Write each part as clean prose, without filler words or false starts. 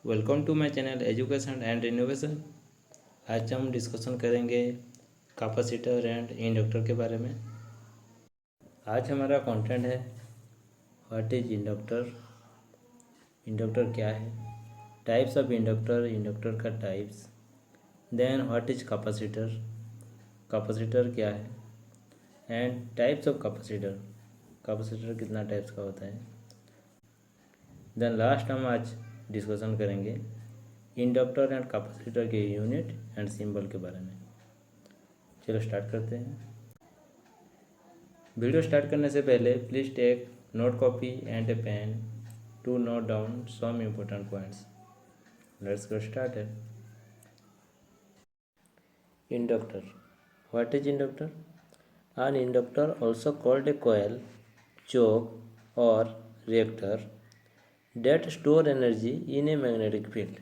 Welcome to my channel education and innovation. आज हम discussion करेंगे कैपेसिटर एंड इंडक्टर के बारे में। आज हमारा कंटेंट है व्हाट इज इंडक्टर, इंडक्टर क्या है, टाइप्स ऑफ इंडक्टर, इंडक्टर का types, then what is capacitor, capacitor क्या है, and types of capacitor, capacitor कितना टाइप्स का होता है। देन लास्ट हम आज डिस्कशन करेंगे इंडक्टर एंड कैपेसिटर के यूनिट एंड सिंबल के बारे में। चलो स्टार्ट करते हैं। वीडियो स्टार्ट करने से पहले please take note copy and a pen to note down some important points. Let's get started. Inductor, what is inductor? An inductor, also called a coil, choke or reactor, that store energy in a magnetic field.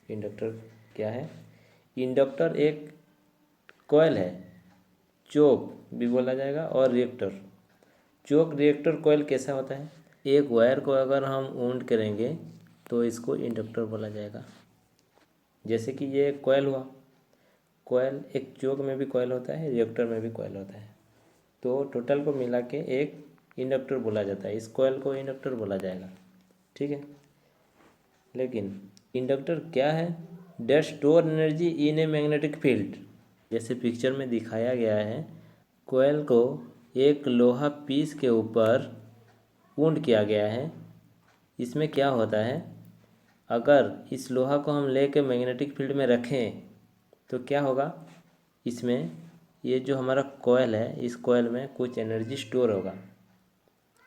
Inductor क्या है? Inductor एक coil है, चोक भी बोला जाएगा, और reactor. चोक reactor coil कैसा होता है? एक वायर को अगर हम वुंड करेंगे तो इसको इंडक्टर बोला जाएगा। जैसे कि ये कॉयल हुआ, कॉयल एक चोक में भी कॉयल होता है, रिएक्टर में भी कॉयल होता है, तो टोटल को मिला के एक इंडक्टर बोला जाता है। इस कॉयल को इंडक्टर बोला जाएगा, ठीक है। लेकिन इंडक्टर क्या है? That store energy in a magnetic field. जैसे पिक्चर में दिखाया गया है, कॉयल को एक लोहा पीस के ऊपर वुंड किया गया है। इसमें क्या होता है, अगर इस लोहा को हम लेके मैग्नेटिक फील्ड में रखें तो क्या होगा, इसमें ये जो हमारा कॉयल है, इस कॉयल में कुछ एनर्जी स्टोर होगा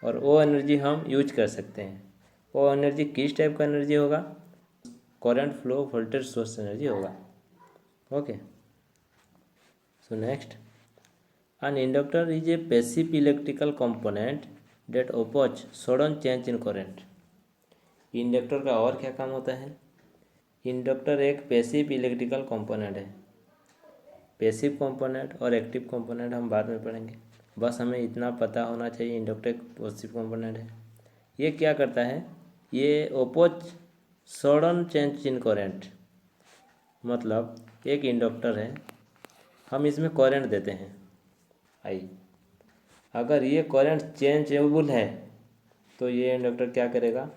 और वो एनर्जी हम यूज कर सकते हैं। वो एनर्जी किस टाइप का एनर्जी होगा? Current flow voltage source energy होगा। Okay, so next, an inductor is a passive electrical component that oppose sudden change in current. Inductor का और क्या काम होता है? इंडक्टर एक पैसिव इलेक्ट्रिकल कंपोनेंट है। पैसिव कंपोनेंट और एक्टिव कंपोनेंट हम बाद में पढ़ेंगे, बस हमें इतना पता होना चाहिए इंडक्टर एक पैसिव कंपोनेंट है। ये क्या करता है? ये oppose sudden change in current, मतलब एक इंडक्टर है, हम इसमें करंट देते हैं आई, अगर ये करंट चेंजेबल है तो ये इंडक्टर क्या करेगा?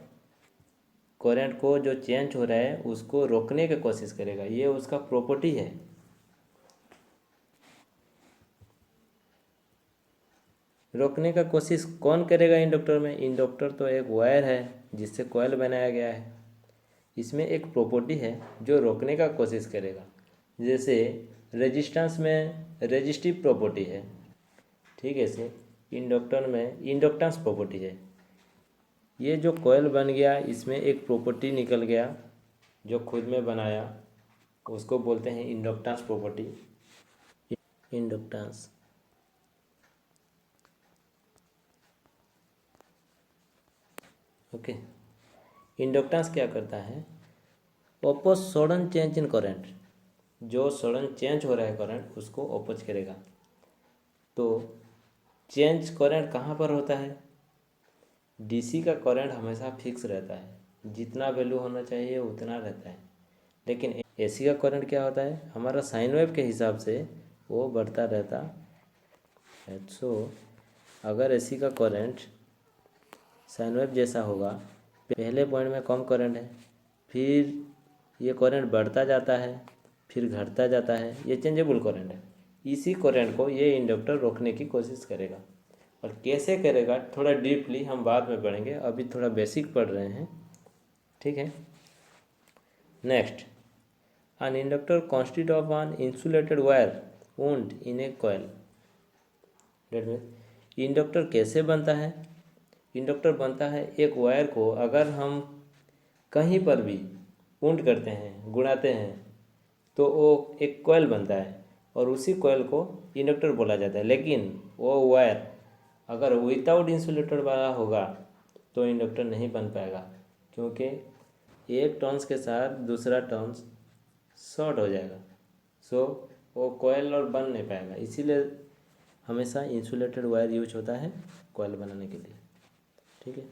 करंट को जो चेंज हो रहा है उसको रोकने की कोशिश करेगा। ये उसका प्रॉपर्टी है। रोकने का कोशिश कौन करेगा इंडक्टर में? इंडक्टर तो एक वायर है जिससे कॉयल बनाया गया है। इसमें एक प्रॉपर्टी है जो रोकने का कोशिश करेगा। जैसे रेजिस्टेंस में रेजिस्टिव प्रॉपर्टी है, ठीक है। से इंडक्टर में इंडक्टेंस प्रॉपर्टी है। ये जो कॉयल बन गया, इसमें एक प्रॉपर्टी निकल गया जो खुद में बनाया, उसको बोलते हैं inductance property. Inductance, okay. Inductance क्या करता है? Oppose sudden change in current, जो सडन चेंज हो रहा है करंट उसको ओपोज करेगा। तो चेंज करंट कहाँ पर होता है? डीसी का करंट हमेशा फिक्स रहता है, जितना वैल्यू होना चाहिए उतना रहता है। लेकिन एसी का करंट क्या होता है? हमारा साइन वेव के हिसाब से वो बढ़ता रहता है। सो अगर एसी का करंट साइन वेव जैसा होगा, पहले पॉइंट में कम करंट है, फिर ये करंट बढ़ता जाता है, फिर घटता जाता है, ये चेंजेबल करंट है। इसी करंट को ये इंडक्टर रोकने की कोशिश करेगा। और कैसे करेगा थोड़ा डीपली हम बाद में पढ़ेंगे, अभी थोड़ा बेसिक पढ़ रहे हैं, ठीक है। Next, an inductor consist of an insulated wire wound in a coil. That means inductor कैसे बनता है? इंडक्टर बनता है एक वायर को अगर हम कहीं पर भी वुंड करते हैं, गुड़ाते हैं, तो वो एक कॉयल बनता है और उसी कॉयल को इंडक्टर बोला जाता है। लेकिन वो वायर अगर विदाउट इंसुलेटर वाला होगा तो इंडक्टर नहीं बन पाएगा, क्योंकि एक टर्न्स के साथ दूसरा टर्न्स शॉर्ट हो जाएगा। सो वो कॉयल और बन नहीं पाएगा। इसीलिए हमेशा इंसुलेटेड वायर यूज होता है कॉइल बनाने के लिए। ठीक है,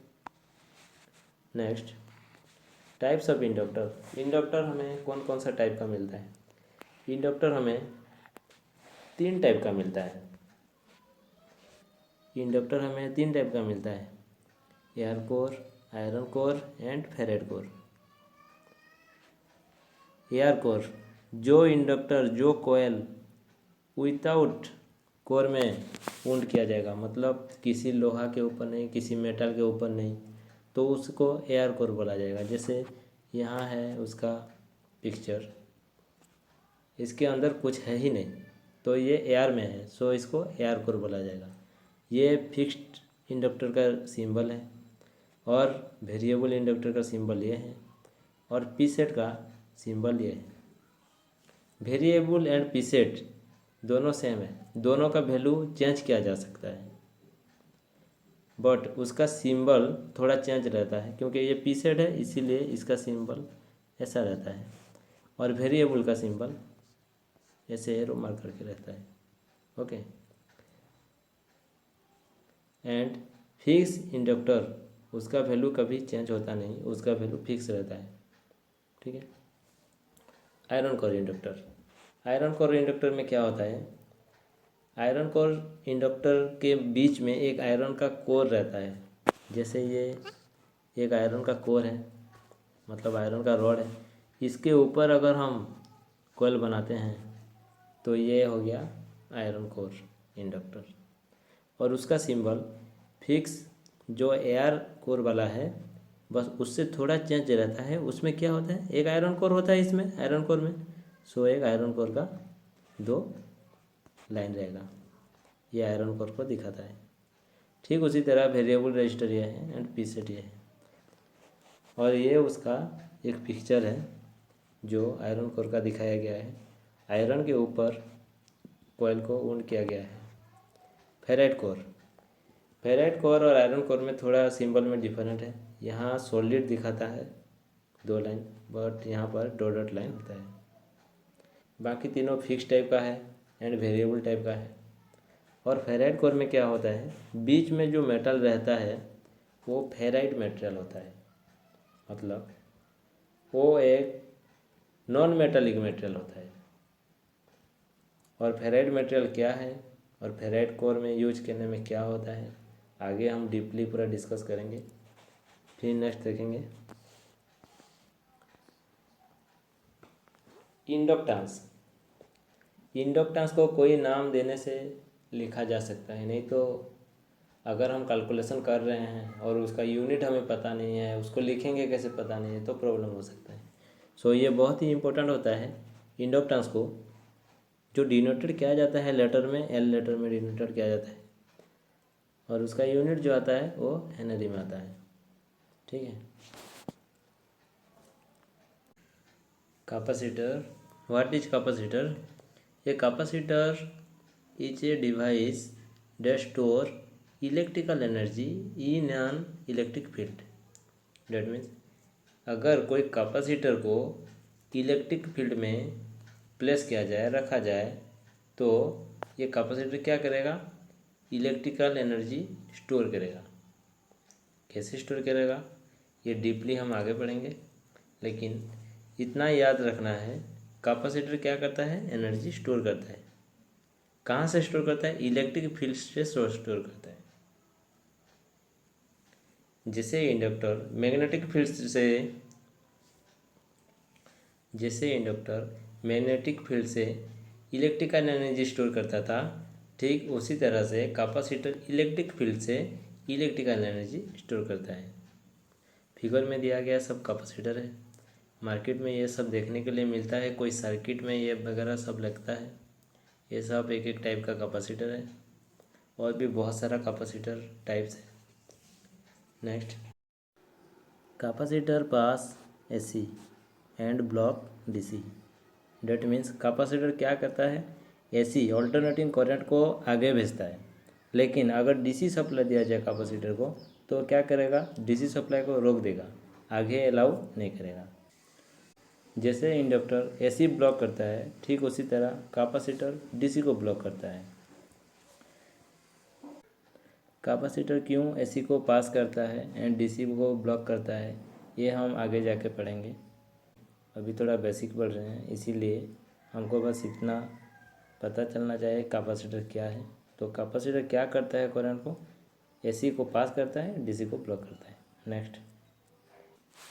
next types of inductor. Inductor हमें कौन कौन सा टाइप का मिलता है? इंडक्टर हमें 3 टाइप का मिलता है। इंडक्टर हमें 3 टाइप का मिलता है, air core, iron core and ferrite core. Air core, जो इंडक्टर, जो कोयल विदाउट कोर में वुंड किया जाएगा, मतलब किसी लोहा के ऊपर नहीं, किसी मेटल के ऊपर नहीं, तो उसको एयर कोर बोला जाएगा। जैसे यहाँ है उसका पिक्चर, इसके अंदर कुछ है ही नहीं, तो ये एयर में है, सो इसको एयर कोर बोला जाएगा। ये फिक्स्ड इंडक्टर का सिंबल है, और वेरिएबल इंडक्टर का सिंबल ये है, और पीसेट का सिंबल ये है। वेरिएबल एंड पीसेट दोनों सेम है, दोनों का वैल्यू चेंज किया जा सकता है, बट उसका सिंबल थोड़ा चेंज रहता है, क्योंकि ये पीसेट है इसीलिए इसका सिंबल ऐसा रहता है, और वेरिएबल का सिंबल ऐसे एरो मार्क करके रहता है। ओके, एंड फिक्स इंडक्टर, उसका वैल्यू कभी चेंज होता नहीं, उसका वैल्यू फिक्स रहता है। ठीक है, iron core inductor. Iron core inductor में क्या होता है? आयरन कोर इंडक्टर के बीच में एक आयरन का कोर रहता है। जैसे ये एक आयरन का कोर है, मतलब आयरन का रॉड है, इसके ऊपर अगर हम कोयल बनाते हैं तो ये हो गया आयरन कोर इंडक्टर। और उसका सिंबल फिक्स जो एयर कोर वाला है, बस उससे थोड़ा चेंज रहता है। उसमें क्या होता है, एक आयरन कोर होता है इसमें, आयरन कोर में, सो एक आयरन कोर का 2 लाइन रहेगा, ये आयरन कोर को दिखाता है। ठीक उसी तरह वेरिएबल रजिस्टर ये है एंड पीसेट ये है, और ये उसका एक पिक्चर है जो आयरन कोर का दिखाया गया है। आयरन के ऊपर कॉइल को वुंड किया गया है। फेराइट कोर, फेराइट कोर और आयरन कोर में थोड़ा सिंबल में डिफरेंट है। यहाँ सॉलिड दिखाता है 2 लाइन, बट यहाँ पर डॉट लाइन होता है। बाकी तीनों फिक्स टाइप का है एंड वेरिएबल टाइप का है। और फेराइट कोर में क्या होता है, बीच में जो मेटल रहता है वो फेराइट मटेरियल होता है, मतलब वो एक नॉन मेटालिक मटेरियल होता है। और फेराइट मटेरियल क्या है और फेराइट कोर में यूज करने में क्या होता है, आगे हम डीपली पूरा डिस्कस करेंगे। फिर नेक्स्ट देखेंगे इंडक्टेंस। इंडक्टेंस को कोई नाम देने से लिखा जा सकता है, नहीं तो अगर हम कैलकुलेशन कर रहे हैं और उसका यूनिट हमें पता नहीं है, उसको लिखेंगे कैसे पता नहीं है, तो प्रॉब्लम हो सकता है। सो ये बहुत ही इंपॉर्टेंट होता है इंडक्टेंस को, जो डिनोटेड किया जाता है लेटर में, एल लेटर में डिनोटेड किया जाता है, और उसका यूनिट जो आता है वो हेनरी में आता है। ठीक है, capacitor, what is capacitor? A capacitor is a device that store electrical energy in an electric field. That means अगर कोई कैपेसिटर को इलेक्ट्रिक फील्ड में प्लेस किया जाए, रखा जाए, तो ये कैपेसिटर क्या करेगा, इलेक्ट्रिकल एनर्जी स्टोर करेगा। कैसे स्टोर करेगा ये डीपली हम आगे पढ़ेंगे, लेकिन इतना याद रखना है, कैपेसिटर क्या करता है, एनर्जी स्टोर करता है। कहाँ से स्टोर करता है, इलेक्ट्रिक फील्ड से स्टोर करता है। जैसे इंडक्टर मैग्नेटिक फील्ड से, जैसे इंडक्टर मैग्नेटिक फील्ड से इलेक्ट्रिकल एनर्जी स्टोर करता था, ठीक उसी तरह से कैपेसिटर इलेक्ट्रिक फील्ड से इलेक्ट्रिकल एनर्जी स्टोर करता है। फिगर में दिया गया सब कैपेसिटर है। मार्केट में ये सब देखने के लिए मिलता है, कोई सर्किट में ये वगैरह सब लगता है। ये सब एक एक टाइप का कैपेसिटर है, और भी बहुत सारा कैपेसिटर टाइप्स है। Next, capacitor pass AC and block DC. That means capacitor क्या करता है, एसी ऑल्टरनेटिंग करंट को आगे भेजता है, लेकिन अगर डीसी सप्लाई दिया जाए कैपेसिटर को तो क्या करेगा, डीसी सप्लाई को रोक देगा, आगे अलाउ नहीं करेगा। जैसे इंडक्टर एसी ब्लॉक करता है, ठीक उसी तरह कैपेसिटर डीसी को ब्लॉक करता है। कैपेसिटर क्यों एसी को पास करता है एंड डीसी को ब्लॉक करता है, ये हम आगे जाके पढ़ेंगे। अभी थोड़ा बेसिक पढ़ रहे हैं, इसीलिए हमको बस इतना पता चलना चाहिए कैपेसिटर क्या है। तो कैपेसिटर क्या करता है, करंट को एसी को पास करता है, डीसी को ब्लॉक करता है। Next,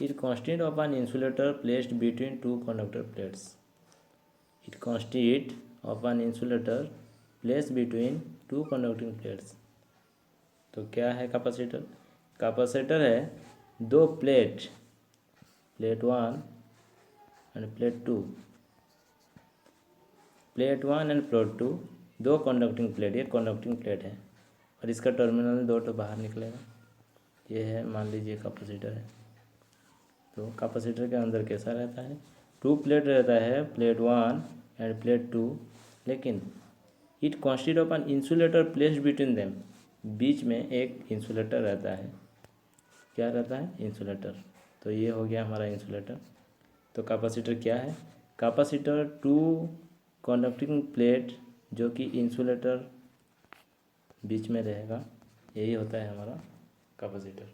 it consist of an insulator placed between two conductor plates. It consists of an insulator placed between two conducting plates. तो क्या है कैपेसिटर? कैपेसिटर है दो plate, plate one and plate two, plate one and plate two, दो conducting plate, ये conducting plate है और इसका टर्मिनल दो तो बाहर निकलेगा। ये है, मान लीजिए कैपेसिटर है। तो कैपेसिटर के अंदर कैसा रहता है, टू प्लेट रहता है, plate one and plate two, लेकिन it consist of an insulator placed between them, बीच में एक इंसुलेटर रहता है। क्या रहता है? इंसुलेटर। तो ये हो गया हमारा इंसुलेटर। तो कैपेसिटर क्या है? कैपेसिटर टू कंडक्टिंग प्लेट जो कि इंसुलेटर बीच में रहेगा, यही होता है हमारा कैपेसिटर।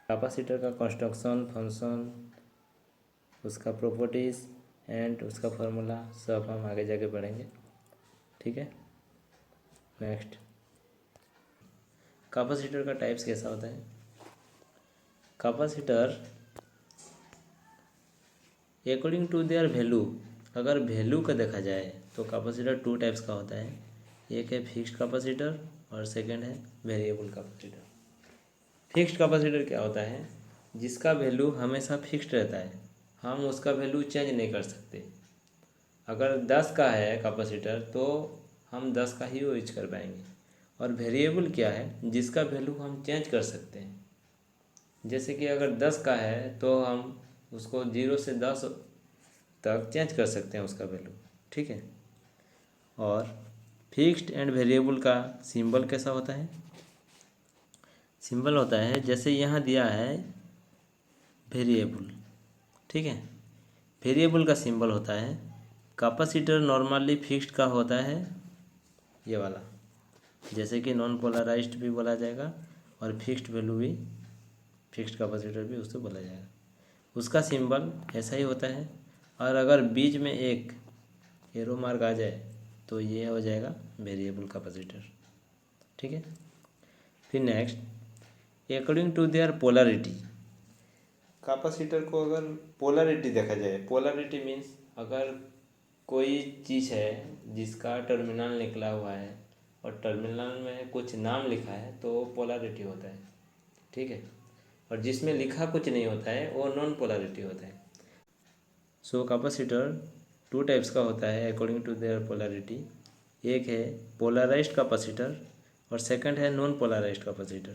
कैपेसिटर का कंस्ट्रक्शन, फंक्शन, उसका प्रॉपर्टीज़ एंड उसका फार्मूला सब हम आगे जाके पढ़ेंगे, ठीक है। नेक्स्ट, कैपेसिटर का टाइप्स कैसा होता है? Capacitor according to their value, अगर वैल्यू का देखा जाए तो कैपेसिटर टू टाइप्स का होता है। एक है फिक्स्ड कैपेसिटर और सेकंड है वेरिएबल कैपेसिटर। फिक्स्ड कैपेसिटर क्या होता है? जिसका वैल्यू हमेशा फिक्स्ड रहता है, हम उसका वैल्यू चेंज नहीं कर सकते। अगर 10 का है कैपेसिटर तो हम 10 का ही यूज कर पाएंगे। और वेरिएबल क्या है? जिसका वैल्यू हम चेंज कर सकते हैं। जैसे कि अगर 10 का है तो हम उसको 0 से 10 तक चेंज कर सकते हैं उसका वैल्यू, ठीक है। और फिक्स्ड एंड वेरिएबल का सिंबल कैसा होता है? सिंबल होता है जैसे यहाँ दिया है वेरिएबल, ठीक है। वेरिएबल का सिंबल होता है, कैपेसिटर नॉर्मली फिक्स्ड का होता है ये वाला, जैसे कि नॉन पोलराइज्ड भी बोला जाएगा और फिक्स्ड वैल्यू भी, फिक्स्ड कैपेसिटर भी उससे बोला जाएगा। उसका सिंबल ऐसा ही होता है। और अगर बीच में एक एरो मार्क आ जाए तो ये हो जाएगा वेरिएबल कैपेसिटर, ठीक है। फिर next, according to their polarity, capacitor को अगर पोलरिटी देखा जाए, पोलरिटी मीन्स अगर कोई चीज़ है जिसका टर्मिनल निकला हुआ है और टर्मिनल में कुछ नाम लिखा है तो वो पोलरिटी होता है, ठीक है। और जिसमें लिखा कुछ नहीं होता है वो नॉन पोलरिटी होता है। सो कैपेसिटर टू टाइप्स का होता है अकॉर्डिंग टू देयर पोलरिटी। एक है पोलराइज्ड कैपेसिटर और सेकंड है नॉन पोलराइज्ड कैपेसिटर।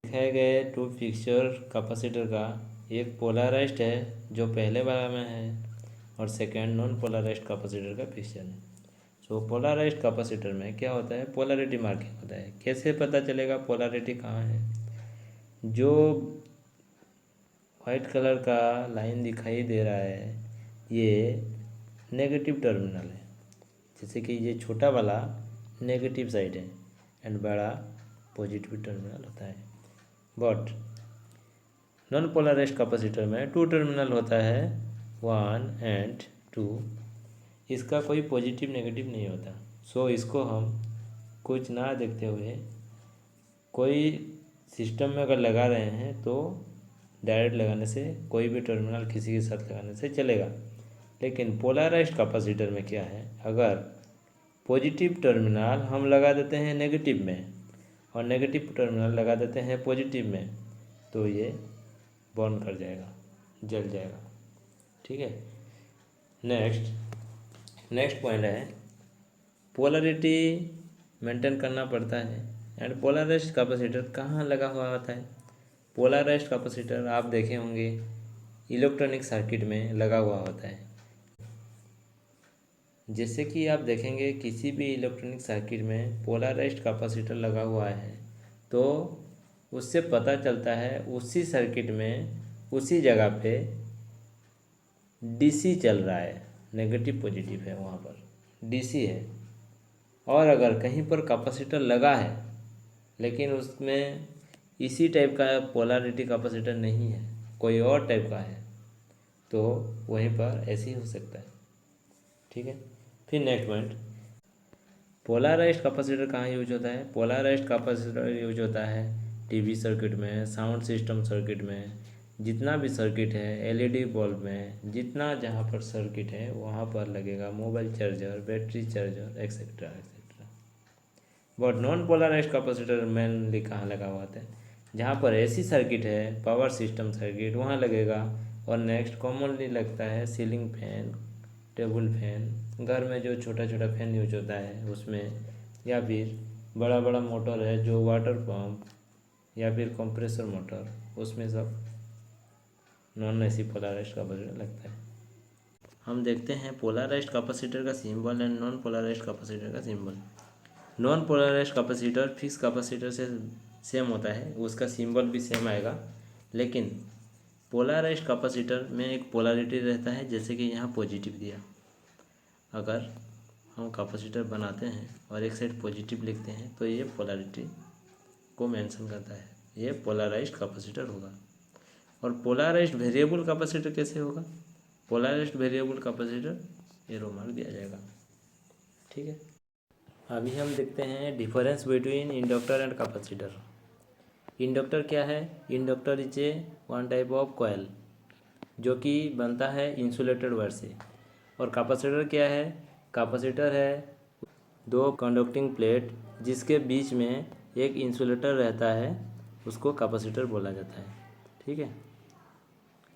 दिखाए गए टू पिक्चर कैपेसिटर का एक पोलराइज्ड है जो पहले वाला में है और सेकंड नॉन पोलराइज्ड कैपेसिटर का पिक्चर है। सो पोलराइज्ड कैपेसिटर में क्या होता है? पोलरिटी मार्किंग होता है। कैसे पता चलेगा पोलरिटी कहाँ है? जो वाइट कलर का लाइन दिखाई दे रहा है ये नेगेटिव टर्मिनल है, जैसे कि ये छोटा वाला नेगेटिव साइड है एंड बड़ा पॉजिटिव टर्मिनल होता है। बट नॉन पोलराइज्ड कैपेसिटर में टू टर्मिनल होता है, 1 एंड 2, इसका कोई पॉजिटिव नेगेटिव नहीं होता। सो इसको हम कुछ ना देखते हुए कोई सिस्टम में अगर लगा रहे हैं तो डायरेक्ट लगाने से, कोई भी टर्मिनल किसी के साथ लगाने से चलेगा। लेकिन पोलराइज्ड कैपेसिटर में क्या है? अगर पॉजिटिव टर्मिनल हम लगा देते हैं नेगेटिव में और नेगेटिव टर्मिनल लगा देते हैं पॉजिटिव में तो ये बर्न कर जाएगा, जल जाएगा, ठीक है। नेक्स्ट पॉइंट है पोलरिटी मेंटेन करना पड़ता है। एंड पोलराइज्ड कैपेसिटर कहाँ लगा हुआ होता है? पोलराइज्ड कैपेसिटर आप देखे होंगे इलेक्ट्रॉनिक सर्किट में लगा हुआ होता है। जैसे कि आप देखेंगे किसी भी इलेक्ट्रॉनिक सर्किट में पोलराइज्ड कैपेसिटर लगा हुआ है तो उससे पता चलता है उसी सर्किट में उसी जगह पे डीसी चल रहा है, नेगेटिव पॉजिटिव है, वहाँ पर डीसी है। और अगर कहीं पर कैपेसिटर लगा है लेकिन उसमें इसी टाइप का पोलैरिटी कैपेसिटर नहीं है, कोई और टाइप का है, तो वहीं पर ऐसे ही हो सकता है। ठीक है। फिर नेक्स्ट पॉइंट, पोलराइज्ड कैपेसिटर कहाँ यूज होता है? पोलराइज्ड कैपेसिटर यूज होता है टीवी सर्किट में, साउंड सिस्टम सर्किट में, जितना भी सर्किट है, एलईडी बल्ब में, जितना जहाँ पर सर्किट है वहाँ पर लगेगा mobile charger, battery charger, etcetera etcetera. But non polarised capacitor mainly कहाँ लगा हुआ है? जहाँ पर एसी सर्किट है, पावर सिस्टम सर्किट, वहाँ लगेगा। और नेक्स्ट कॉमनली लगता है सीलिंग फैन, टेबल फैन, घर में जो छोटा छोटा फैन यूज होता है उसमें, या फिर बड़ा बड़ा मोटर है जो वाटर पंप या फिर कंप्रेसर मोटर, उसमें सब नॉन एसी पोलराइज्ड कैपेसिटर लगता है। हम देखते हैं पोलराइज्ड कैपेसिटर का symbol and non polarised capacitor का symbol. Non polarised capacitor fixed capacitor से सेम होता है, उसका सिंबल भी सेम आएगा, लेकिन पोलराइज्ड कैपेसिटर में एक पोलैरिटी रहता है, जैसे कि यहाँ पॉजिटिव दिया। अगर हम कैपेसिटर बनाते हैं और एक साइड पॉजिटिव लिखते हैं तो ये पोलैरिटी को मेंशन करता है, ये पोलराइज्ड कैपेसिटर होगा। और पोलराइज्ड वेरिएबल कैपेसिटर कैसे होगा? Polarised variable capacitor arrow mark दिया जाएगा। ठीक है। अभी हम देखते हैं difference between inductor and capacitor. Inductor क्या है? Inductor is a one type of coil जो कि बनता है इंसुलेटेड वायर से। और कैपेसिटर क्या है? कैपेसिटर है दो कंडक्टिंग प्लेट जिसके बीच में एक इंसुलेटर रहता है, उसको कैपेसिटर बोला जाता है। ठीक है,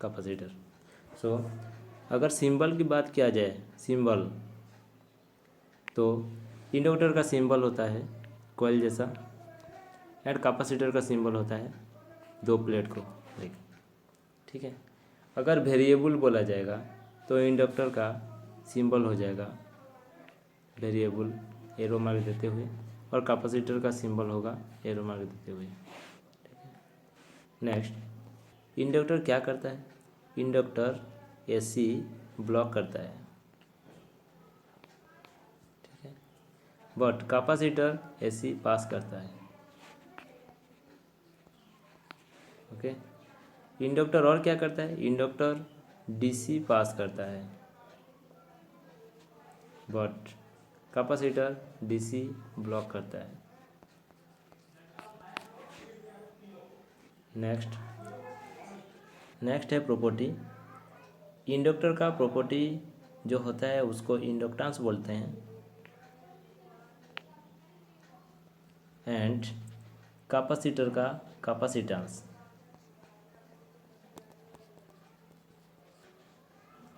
कैपेसिटर। सो अगर सिंबल की बात किया जाए, सिंबल, तो इंडक्टर का सिंबल होता है कॉइल जैसा, एंड कैपेसिटर का सिंबल होता है दो प्लेट को लाइक। ठीक है। अगर वेरिएबल बोला जाएगा तो इंडक्टर का सिंबल हो जाएगा वेरिएबल एरो मार्क देते हुए, और कैपेसिटर का सिंबल होगा एरो मार्क देते हुए। नेक्स्ट, इंडक्टर क्या करता है? इंडक्टर एसी ब्लॉक करता है। ठीक है। बट कैपेसिटर एसी पास करता है। ओके। इंडक्टर और क्या करता है? इंडक्टर डीसी पास करता है, बट कैपेसिटर डीसी ब्लॉक करता है। नेक्स्ट है प्रॉपर्टी। इंडक्टर का प्रॉपर्टी जो होता है उसको इंडक्टेंस बोलते हैं, एंड कैपेसिटर का कैपेसिटेंस।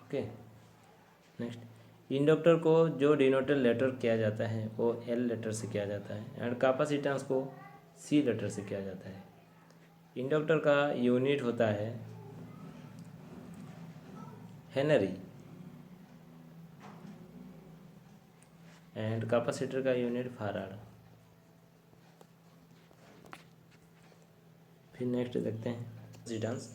ओके। नेक्स्ट, इंडक्टर को जो डिनोटेड लेटर किया जाता है वो एल लेटर से किया जाता है, एंड कैपेसिटेंस को सी लेटर से किया जाता है। इंडक्टर का यूनिट होता है हेनरी, एंड कैपेसिटर का यूनिट फाराड। फिर नेक्स्ट देखते हैं कैपेसिटेंस।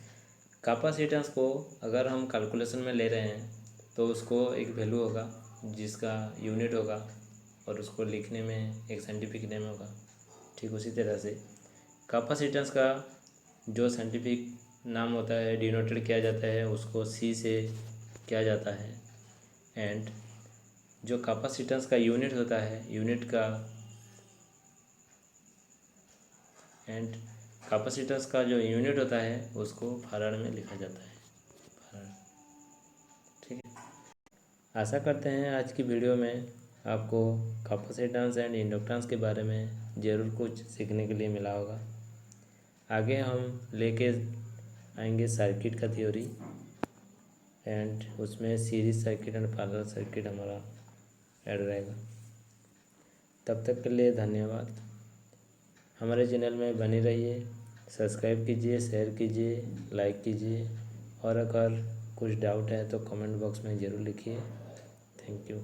कैपेसिटेंस को अगर हम कैलकुलेशन में ले रहे हैं तो उसको एक वैल्यू होगा जिसका यूनिट होगा, और उसको लिखने में एक साइंटिफिक नेम होगा। ठीक उसी तरह से कैपेसिटेंस का जो साइंटिफिक नाम होता है, डिनोटेड किया जाता है, उसको सी से किया जाता है। एंड जो कैपेसिटेंस का यूनिट होता है, यूनिट का एंड कैपेसिटेंस का जो यूनिट होता है उसको फराड में लिखा जाता है, फराड। ठीक है। आशा करते हैं आज की वीडियो में आपको कैपेसिटेंस एंड इंडक्टेंस के बारे में ज़रूर कुछ सीखने के लिए मिला होगा। आगे हम लेके आएंगे सर्किट का थ्योरी, एंड उसमें series circuit and parallel circuit हमारा ऐड रहेगा। तब तक के लिए धन्यवाद। हमारे चैनल में बने रहिए, सब्सक्राइब कीजिए, शेयर कीजिए, लाइक कीजिए, और अगर कुछ डाउट है तो कमेंट बॉक्स में ज़रूर लिखिए। Thank you.